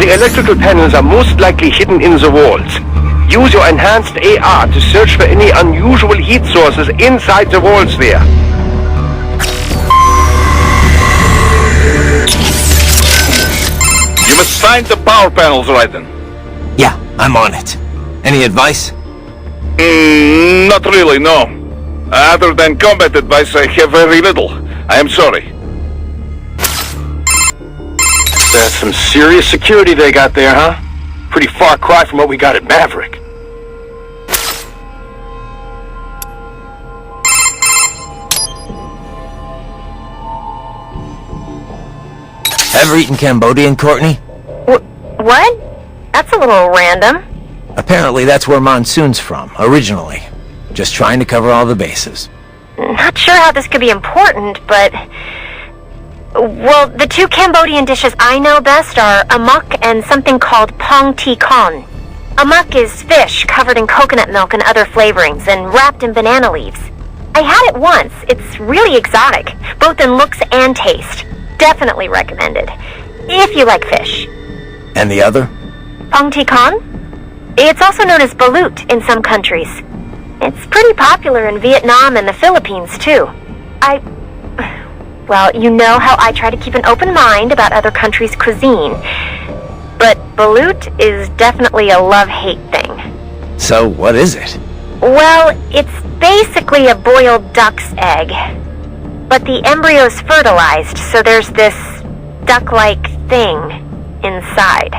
The electrical panels are most likely hidden in the walls. Use your enhanced AR to search for any unusual heat sources inside the walls there. You must find the power panels, Raiden. Yeah, I'm on it. Any advice? Not really, no. Other than combat advice, I have very little. I am sorry. That's some serious security they got there, huh? Pretty far cry from what we got at Maverick. Ever eaten Cambodian, Courtney? What? That's a little random. Apparently that's where Monsoon's from, originally. Just trying to cover all the bases. Not sure how this could be important, but... Well, the two Cambodian dishes I know best are amok and something called pong ti con. Amok is fish covered in coconut milk and other flavorings and wrapped in banana leaves. I had it once. It's really exotic, both in looks and taste. Definitely recommended, if you like fish. And the other? Pong ti con? It's also known as balut in some countries. It's pretty popular in Vietnam and the Philippines, too. Well, you know how I try to keep an open mind about other countries' cuisine. But balut is definitely a love-hate thing. So, what is it? Well, it's basically a boiled duck's egg. But the embryo's fertilized, so there's this duck-like thing inside.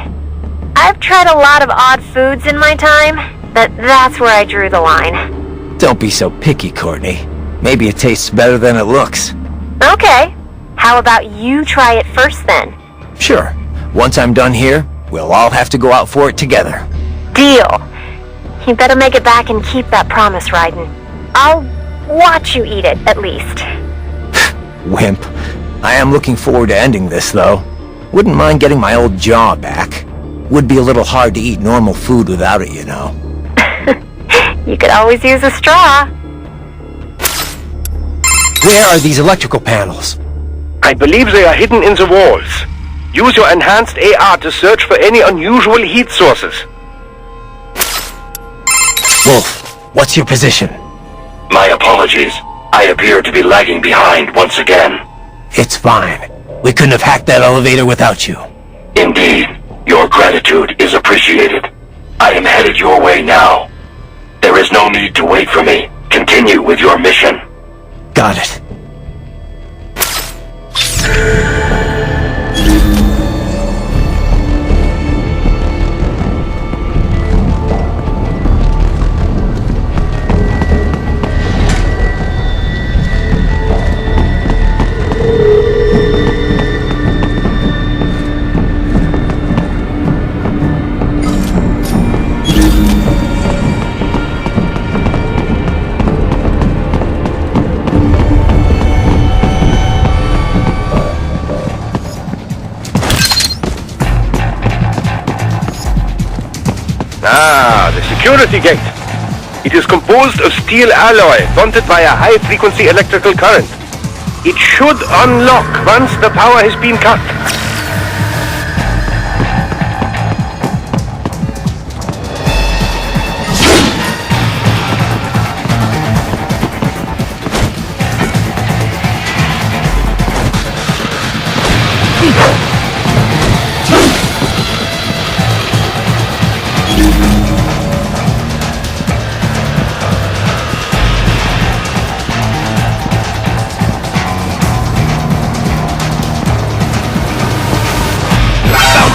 I've tried a lot of odd foods in my time, but that's where I drew the line. Don't be so picky, Courtney. Maybe it tastes better than it looks. Okay. How about you try it first, then? Sure. Once I'm done here, we'll all have to go out for it together. Deal. You better make it back and keep that promise, Raiden. I'll watch you eat it, at least. Wimp. I am looking forward to ending this, though. Wouldn't mind getting my old jaw back. Would be a little hard to eat normal food without it, you know. You could always use a straw. Where are these electrical panels? I believe they are hidden in the walls. Use your enhanced AR to search for any unusual heat sources. Wolf, what's your position? My apologies. I appear to be lagging behind once again. It's fine. We couldn't have hacked that elevator without you. Indeed. Your gratitude is appreciated. I am headed your way now. There is no need to wait for me. Continue with your mission. Got it. Ah, the security gate. It is composed of steel alloy bonded by a high-frequency electrical current. It should unlock once the power has been cut.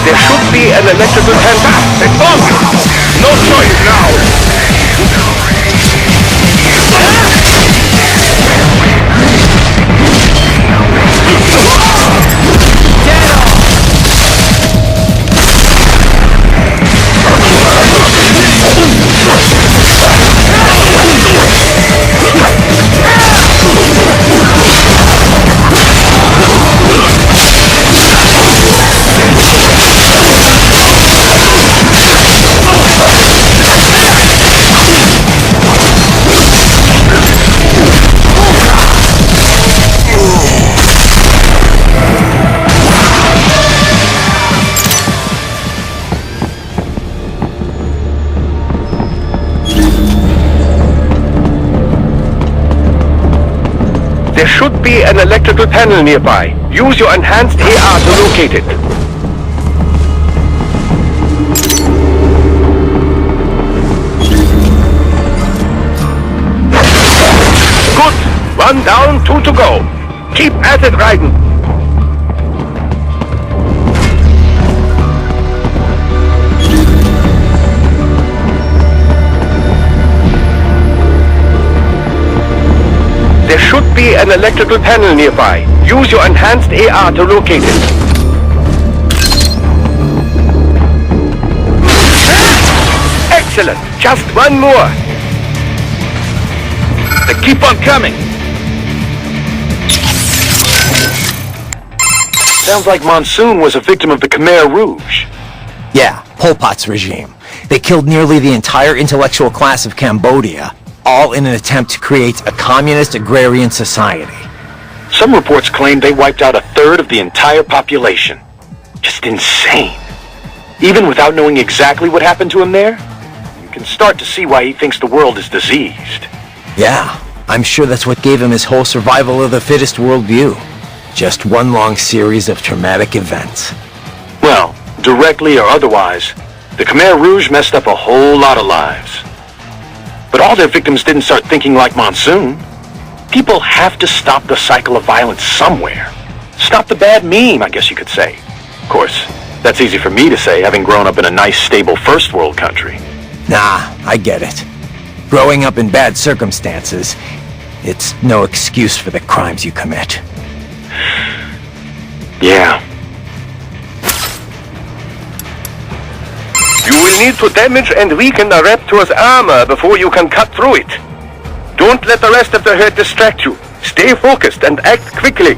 There should be an electrical handle. No choice now! There should be an electrical panel nearby. Use your enhanced AR to locate it. Good. One down, two to go. Keep at it, Raiden. There should be an electrical panel nearby. Use your enhanced AR to locate it. Excellent! Just one more! They keep on coming! Sounds like Monsoon was a victim of the Khmer Rouge. Yeah, Pol Pot's regime. They killed nearly the entire intellectual class of Cambodia, all in an attempt to create a communist agrarian society. Some reports claim they wiped out a third of the entire population. Just insane. Even without knowing exactly what happened to him there, you can start to see why he thinks the world is diseased. Yeah, I'm sure that's what gave him his whole survival of the fittest worldview. Just one long series of traumatic events. Well, directly or otherwise, the Khmer Rouge messed up a whole lot of lives. But all their victims didn't start thinking like Monsoon. People have to stop the cycle of violence somewhere. Stop the bad meme, I guess you could say. Of course, that's easy for me to say, having grown up in a nice, stable first world country. Nah, I get it. Growing up in bad circumstances, it's no excuse for the crimes you commit. Yeah. You will need to damage and weaken the Raptor's armor before you can cut through it. Don't let the rest of the herd distract you. Stay focused and act quickly.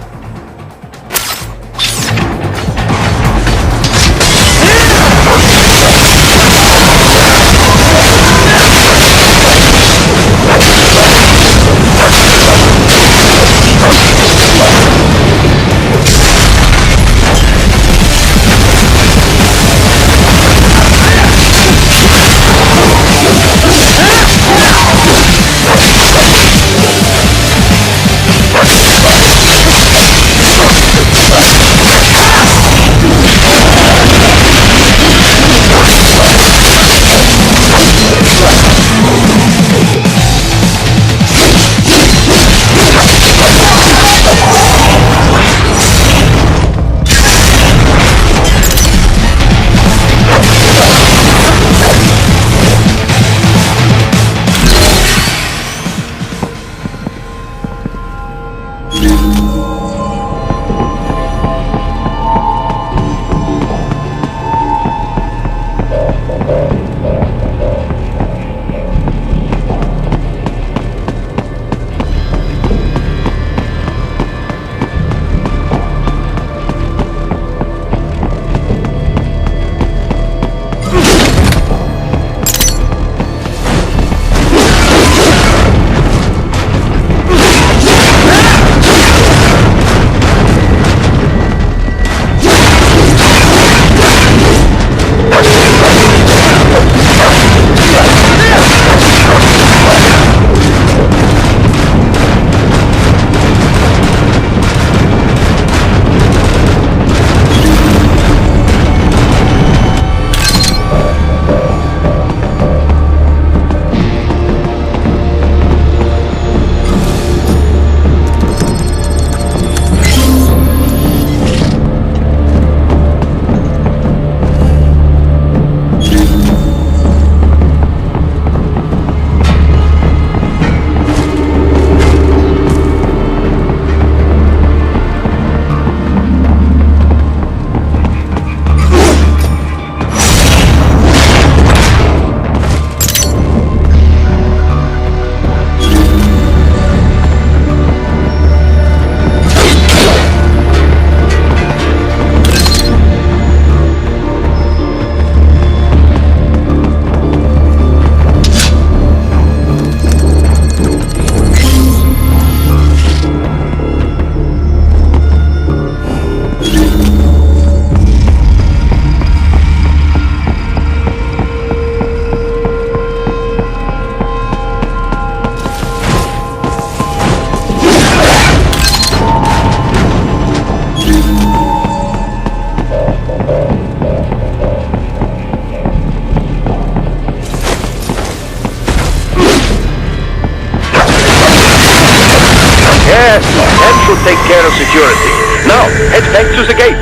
Yes, that should take care of security. Now, head back to the gate.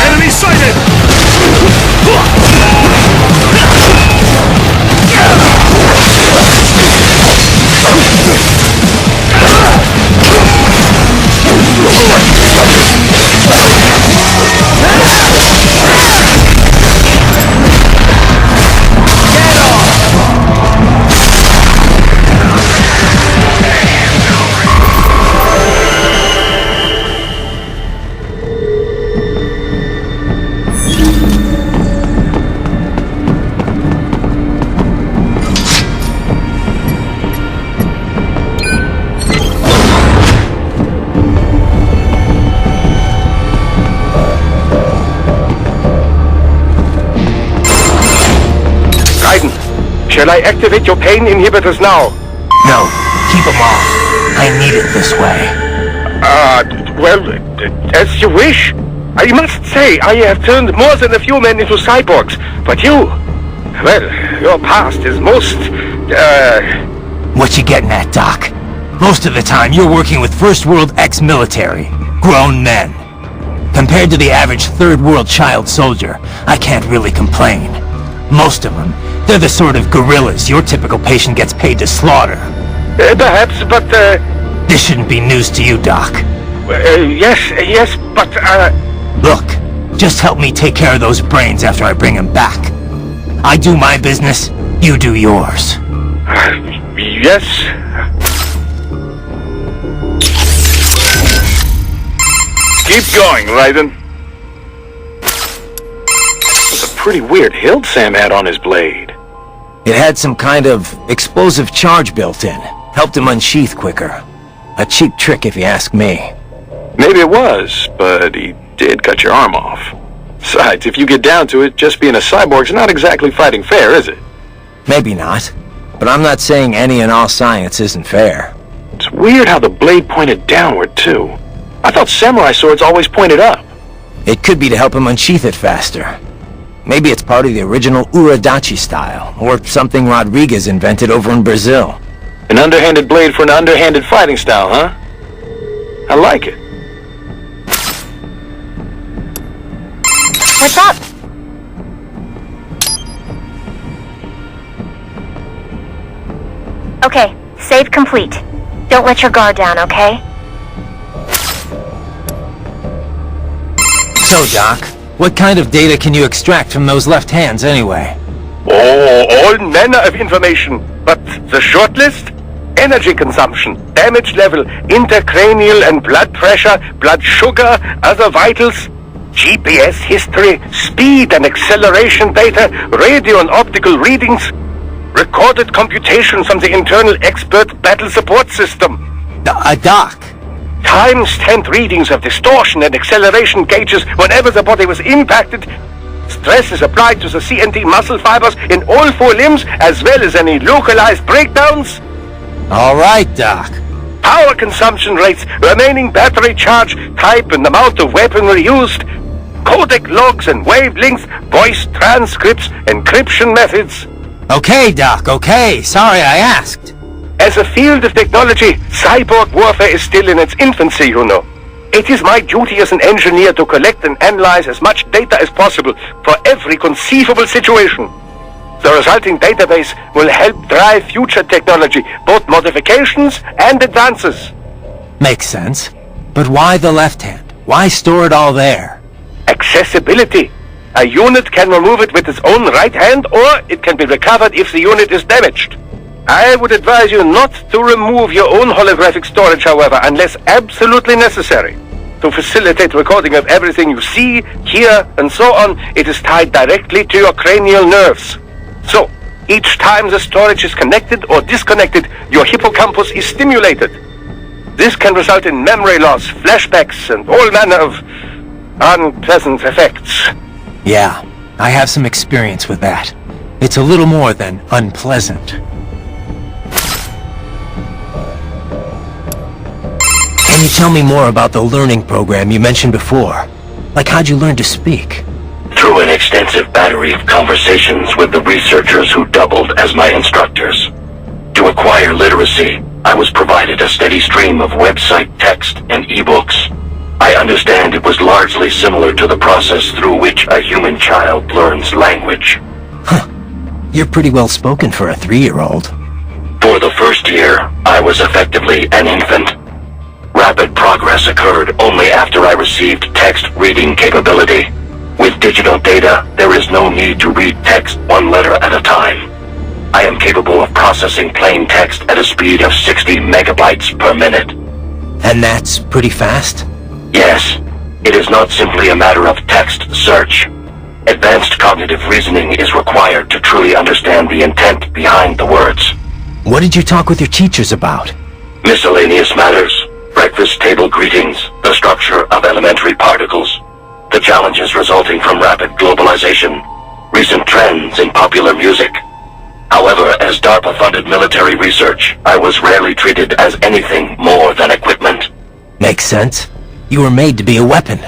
Enemy sighted! Raiden, shall I activate your pain inhibitors now? No, keep them off. I need it this way. Well, as you wish. I must say, I have turned more than a few men into cyborgs, but you... Well, your past is most, What you getting at, Doc? Most of the time, you're working with First World ex-military. Grown men. Compared to the average Third World child soldier, I can't really complain. Most of them, they're the sort of guerrillas your typical patient gets paid to slaughter. perhaps, but, This shouldn't be news to you, Doc. yes, but, Look, just help me take care of those brains after I bring them back. I do my business, you do yours. yes. Keep going, Raiden. It's a pretty weird hilt Sam had on his blade. It had some kind of explosive charge built in. Helped him unsheath quicker. A cheap trick if you ask me. Maybe it was, but he did cut your arm off. Besides, if you get down to it, just being a cyborg's not exactly fighting fair, is it? Maybe not. But I'm not saying any and all science isn't fair. It's weird how the blade pointed downward, too. I thought samurai swords always pointed up. It could be to help him unsheath it faster. Maybe it's part of the original Uradachi style, or something Rodriguez invented over in Brazil. An underhanded blade for an underhanded fighting style, huh? I like it. What's up? Okay, save complete. Don't let your guard down, okay? So, Doc, what kind of data can you extract from those left hands anyway? Oh, all manner of information. But the short list? Energy consumption, damage level, intracranial and blood pressure, blood sugar, other vitals, GPS history, speed and acceleration data, radio and optical readings, recorded computations from the internal expert battle support system. Doc, Time-stamped readings of distortion and acceleration gauges whenever the body was impacted. Stress is applied to the CNT muscle fibers in all four limbs, as well as any localized breakdowns. all right, Doc. Power consumption rates, remaining battery charge, type and amount of weaponry used, codec logs and wavelengths, voice transcripts, encryption methods. Okay, Doc, okay. Sorry I asked. As a field of technology, cyborg warfare is still in its infancy, you know. It is my duty as an engineer to collect and analyze as much data as possible for every conceivable situation. The resulting database will help drive future technology, both modifications and advances. Makes sense. But why the left hand? Why store it all there? Accessibility. A unit can remove it with its own right hand, or it can be recovered if the unit is damaged. I would advise you not to remove your own holographic storage, however, unless absolutely necessary. To facilitate recording of everything you see, hear, and so on, it is tied directly to your cranial nerves. So, each time the storage is connected or disconnected, your hippocampus is stimulated. This can result in memory loss, flashbacks, and all manner of unpleasant effects. Yeah, I have some experience with that. It's a little more than unpleasant. tell me more about the learning program you mentioned before? Like, how'd you learn to speak? Through an extensive battery of conversations with the researchers who doubled as my instructors. To acquire literacy, I was provided a steady stream of website text and ebooks. I understand it was largely similar to the process through which a human child learns language. Huh. You're pretty well spoken for a 3-year-old. For the first year, I was effectively an infant. Rapid progress occurred only after I received text reading capability. With digital data, there is no need to read text one letter at a time. I am capable of processing plain text at a speed of 60 megabytes per minute. And that's pretty fast? Yes. It is not simply a matter of text search. Advanced cognitive reasoning is required to truly understand the intent behind the words. What did you talk with your teachers about? Miscellaneous matters, breakfast table greetings, the structure of elementary particles, the challenges resulting from rapid globalization, recent trends in popular music. However, as DARPA-funded military research, I was rarely treated as anything more than equipment. Makes sense. You were made to be a weapon.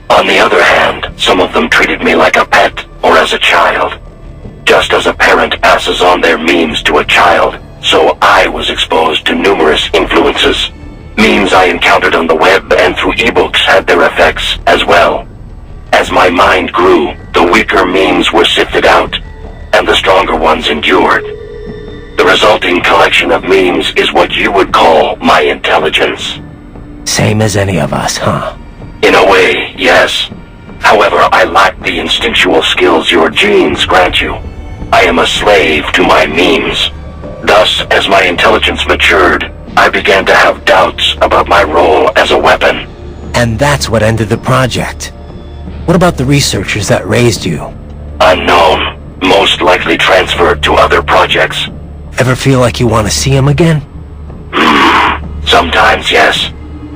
On the other hand, some of them treated me like a pet or as a child. Just as a parent passes on their memes to a child, so I was exposed to numerous influences. Memes I encountered on the web and through ebooks had their effects as well. As my mind grew, the weaker memes were sifted out, and the stronger ones endured. The resulting collection of memes is what you would call my intelligence. Same as any of us, huh? In a way, yes. However, I lack the instinctual skills your genes grant you. I am a slave to my memes. Thus, as my intelligence matured, I began to have doubts about my role as a weapon. And that's what ended the project. What about the researchers that raised you? Unknown. Most likely transferred to other projects. Ever feel like you want to see them again? Sometimes, yes.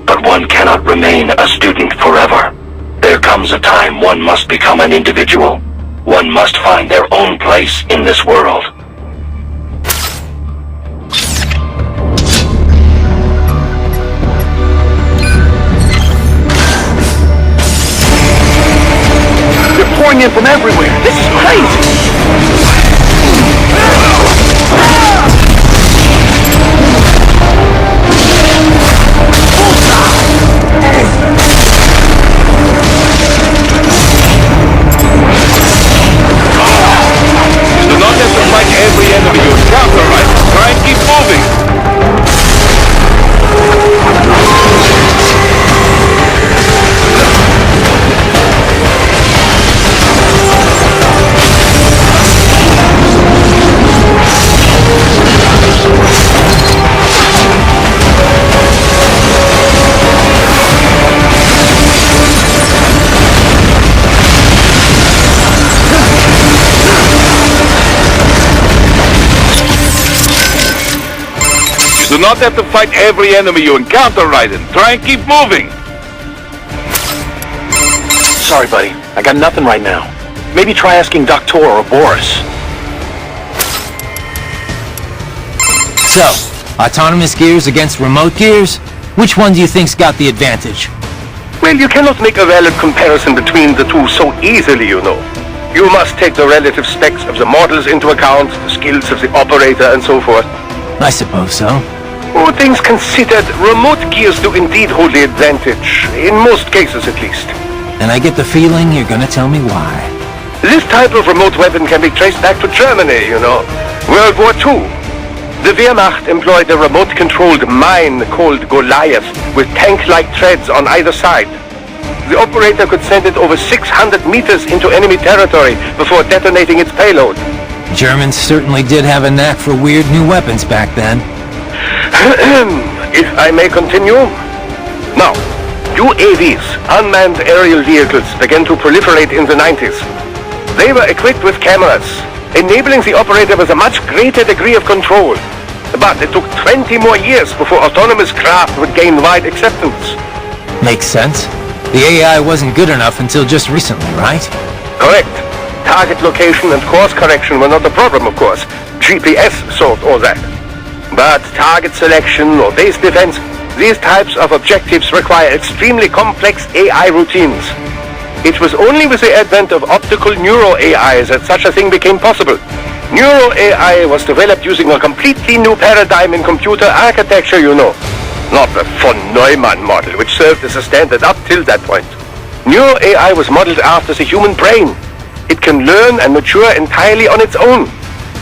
But one cannot remain a student forever. There comes a time one must become an individual. One must find their own place in this world. They're pouring in from everywhere. This is crazy. Do not have to fight every enemy you encounter, right? Try and keep moving. Do not have to fight every enemy you encounter, Raiden. Try and keep moving. Sorry, buddy. I got nothing right now. Maybe try asking Doctor or Boris. So, autonomous gears against remote gears? Which one do you think's got the advantage? Well, you cannot make a valid comparison between the two so easily, you know. You must take the relative specs of the models into account, the skills of the operator, and so forth. I suppose so. All things considered, remote gears do indeed hold the advantage, in most cases at least. And I get the feeling you're gonna tell me why. This type of remote weapon can be traced back to Germany, you know. World War II. The Wehrmacht employed a remote-controlled mine called Goliath, with tank-like treads on either side. The operator could send it over 600 meters into enemy territory before detonating its payload. Germans certainly did have a knack for weird new weapons back then. If I may continue. Now, UAVs, unmanned aerial vehicles, began to proliferate in the 90s. They were equipped with cameras, enabling the operator with a much greater degree of control. But it took 20 more years before autonomous craft would gain wide acceptance. Makes sense. The AI wasn't good enough until just recently, right? Correct. Target location and course correction were not the problem, of course. GPS solved all that. But target selection or base defense, These types of objectives require extremely complex AI routines. It was only with the advent of optical neural AI that such a thing became possible. Neural AI was developed using a completely new paradigm in computer architecture, you know. Not the von Neumann model, which served as a standard up till that point. Neural AI was modeled after the human brain. It can learn and mature entirely on its own.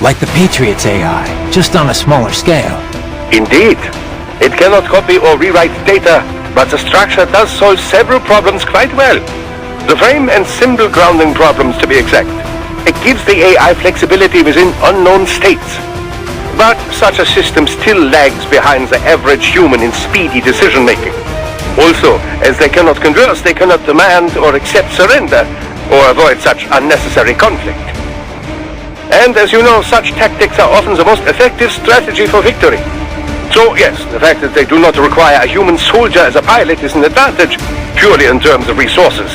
Like the Patriot's AI, just on a smaller scale. Indeed. It cannot copy or rewrite data, but the structure does solve several problems quite well. The frame and symbol grounding problems, to be exact. It gives the AI flexibility within unknown states. But such a system still lags behind the average human in speedy decision-making. Also, as they cannot converse, they cannot demand or accept surrender, or avoid such unnecessary conflict. And as you know, such tactics are often the most effective strategy for victory. So yes, the fact that they do not require a human soldier as a pilot is an advantage, purely in terms of resources.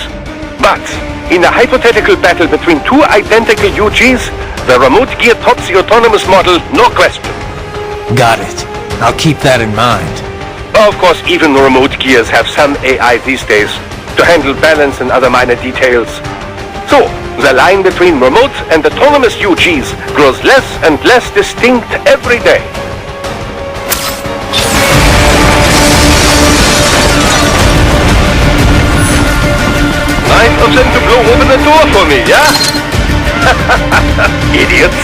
But in a hypothetical battle between two identical UGs, the remote gear tops the autonomous model, no question. Got it. I'll keep that in mind. Of course, even the remote gears have some AI these days to handle balance and other minor details. So, the line between remote and autonomous UGs grows less and less distinct every day. Nice of them to blow open the door for me, yeah? Idiots.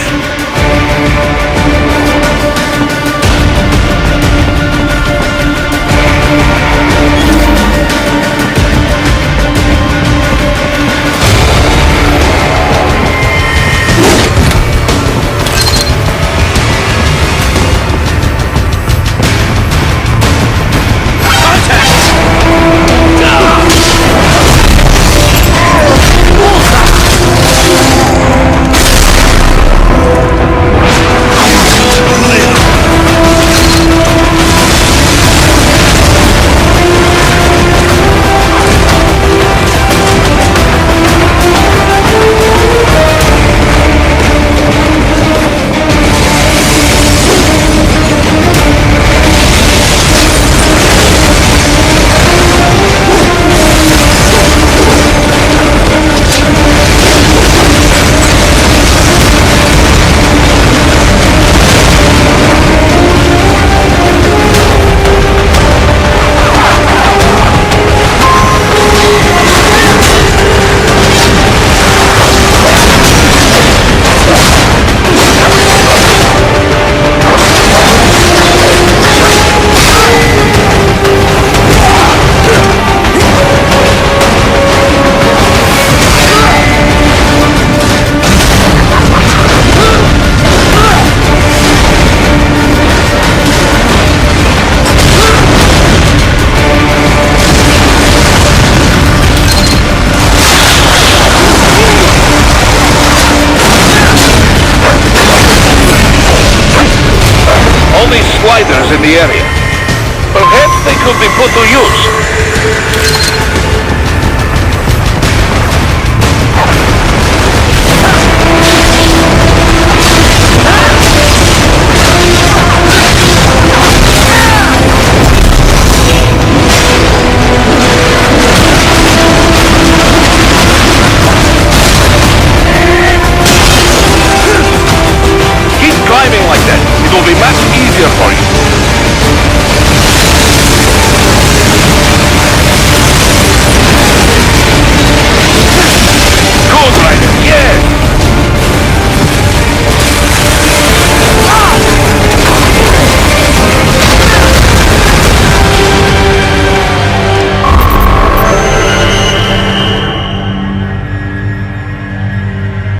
Sliders in the area. Perhaps they could be put to use.